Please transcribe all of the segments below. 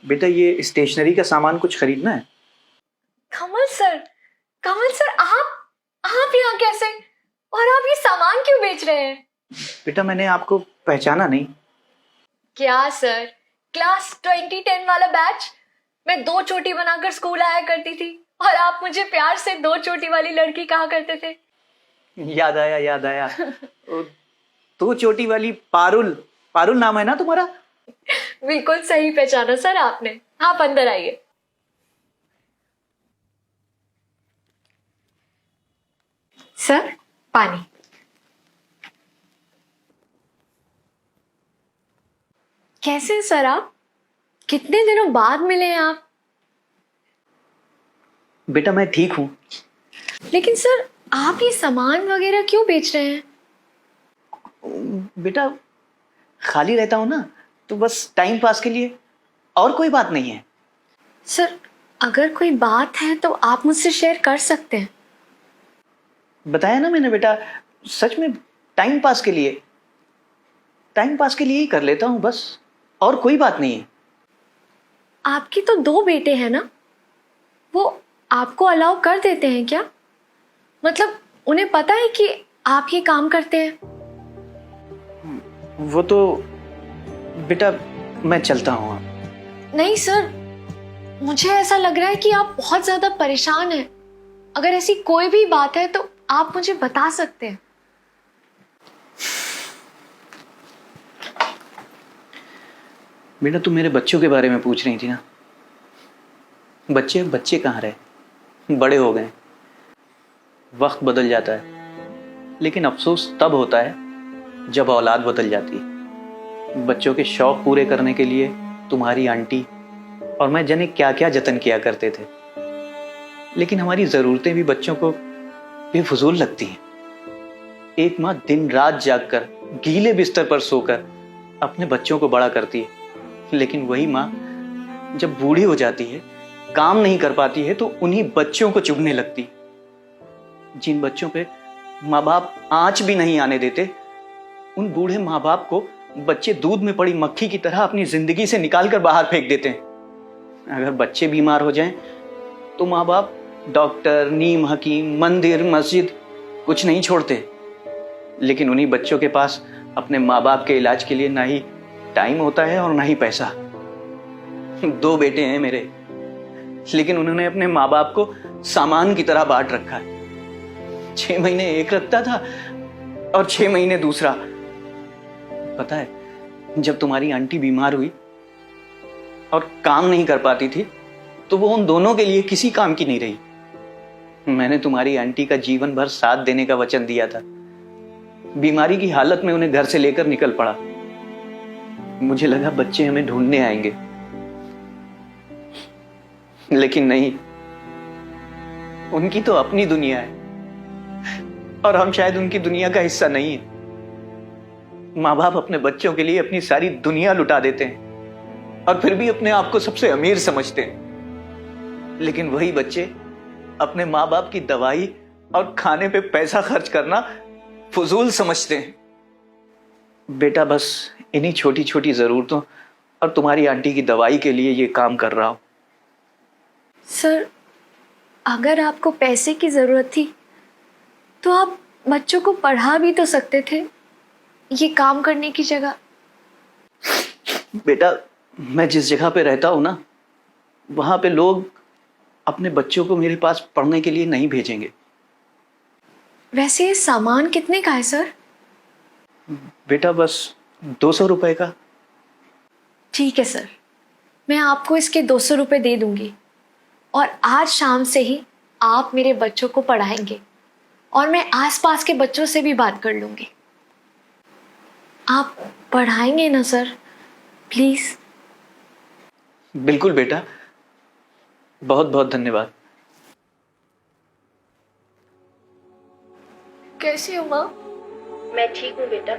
बेटा ये स्टेशनरी का सामान कुछ खरीदना है। कमल सर आप यहाँ कैसे? और आप ये सामान क्यों बेच रहे हैं? बेटा मैंने आपको पहचाना नहीं। क्या सर, क्लास 2010 वाला बैच? मैं 2 चोटी बनाकर स्कूल आया करती थी और आप मुझे प्यार से 2 चोटी वाली लड़की कहा करते थे। याद आया। वो 2 चोटी वाली पारुल नाम है ना तुम्हारा? बिल्कुल सही पहचाना सर आपने। आप अंदर आइए। सर पानी। कैसे हैं सर आप? कितने दिनों बाद मिले हैं आप? बेटा मैं ठीक हूँ। लेकिन सर आप ये सामान वगैरह क्यों बेच रहे हैं? बेटा खाली रहता हूँ ना, तो बस टाइम पास के लिए, और कोई बात नहीं है। सर अगर कोई बात है तो आप मुझसे शेयर कर सकते हैं। बताया ना मैंने बेटा, सच में टाइम पास के लिए ही कर लेता हूँ बस, और कोई बात नहीं है। आपकी तो 2 बेटे हैं ना, वो आपको अलाउ कर देते हैं क्या? मतलब उन्हें पता है कि आप ये काम करते हैं? वो तो बेटा मैं चलता हूँ। नहीं सर, मुझे ऐसा लग रहा है कि आप बहुत ज्यादा परेशान हैं। अगर ऐसी कोई भी बात है तो आप मुझे बता सकते हैं। बेटा तुम मेरे बच्चों के बारे में पूछ रही थी ना। बच्चे कहाँ रहे, बड़े हो गए, वक्त बदल जाता है, लेकिन अफसोस तब होता है जब औलाद बदल जाती है। बच्चों के शौक पूरे करने के लिए तुम्हारी आंटी और मैं जाने क्या क्या जतन किया करते थे, लेकिन हमारी जरूरतें भी बच्चों को बेफजूल लगती हैं। एक माँ दिन रात जागकर गीले बिस्तर पर सोकर अपने बच्चों को बड़ा करती है, लेकिन वही माँ जब बूढ़ी हो जाती है, काम नहीं कर पाती है, तो उन्हीं बच्चों को चुभने लगती। जिन बच्चों पे माँ बाप आंच भी नहीं आने देते, उन बूढ़े माँ बाप को बच्चे दूध में पड़ी मक्खी की तरह अपनी जिंदगी से निकालकर बाहर फेंक देते हैं। अगर बच्चे बीमार हो जाएं, तो माँ बाप डॉक्टर, नीम हकीम, मंदिर, मस्जिद कुछ नहीं छोड़ते, लेकिन उन्हीं बच्चों के पास अपने माँ बाप के इलाज के लिए ना ही टाइम होता है और ना ही पैसा। 2 बेटे हैं मेरे, लेकिन उन्होंने अपने माँ बाप को सामान की तरह बांट रखा है। 6 महीने एक रखता था और 6 महीने दूसरा। पता है, जब तुम्हारी आंटी बीमार हुई और काम नहीं कर पाती थी, तो वो उन दोनों के लिए किसी काम की नहीं रही। मैंने तुम्हारी आंटी का जीवन भर साथ देने का वचन दिया था। बीमारी की हालत में उन्हें घर से लेकर निकल पड़ा। मुझे लगा बच्चे हमें ढूंढने आएंगे, लेकिन नहीं, उनकी तो अपनी दुनिया है और हम शायद उनकी दुनिया का हिस्सा नहीं है। माँ बाप अपने बच्चों के लिए अपनी सारी दुनिया लुटा देते हैं और फिर भी अपने आप को सबसे अमीर समझते हैं, लेकिन वही बच्चे अपने माँ बाप की दवाई और खाने पे पैसा खर्च करना फजूल समझते हैं। बेटा बस इन्हीं छोटी छोटी जरूरतों और तुम्हारी आंटी की दवाई के लिए ये काम कर रहा हूं। सर अगर आपको पैसे की जरूरत थी तो आप बच्चों को पढ़ा भी तो सकते थे, ये काम करने की जगह। बेटा मैं जिस जगह पे रहता हूं ना, वहां पे लोग अपने बच्चों को मेरे पास पढ़ने के लिए नहीं भेजेंगे। वैसे ये सामान कितने का है सर? बेटा बस 200 रुपए का। ठीक है सर, मैं आपको इसके 200 रुपये दे दूंगी और आज शाम से ही आप मेरे बच्चों को पढ़ाएंगे और मैं आसपास के बच्चों से भी बात कर लूंगी। आप पढ़ाएंगे ना सर, प्लीज? बिल्कुल बेटा, बहुत बहुत धन्यवाद। कैसी हो माँ? मैं ठीक हूँ बेटा।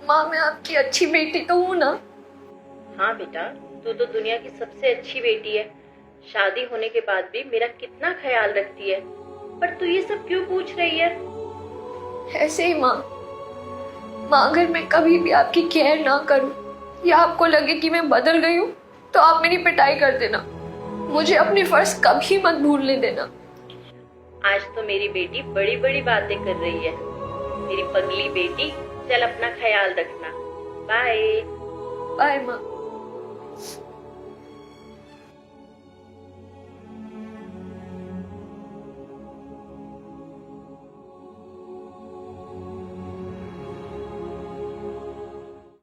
माँ मैं आपकी अच्छी बेटी तो हूँ ना? हाँ बेटा, तू तो दुनिया की सबसे अच्छी बेटी है। शादी होने के बाद भी मेरा कितना ख्याल रखती है। पर तू ये सब क्यों पूछ रही है? ऐसे ही माँ। माँ अगर मैं कभी भी आपकी केयर ना करूँ या आपको लगे कि मैं बदल गई हूँ, तो आप मेरी पिटाई कर देना। मुझे अपनी फर्ज कभी मत भूलने देना। आज तो मेरी बेटी बड़ी बड़ी बातें कर रही है। मेरी पगली बेटी, चल अपना ख्याल रखना। बाय। बाय माँ।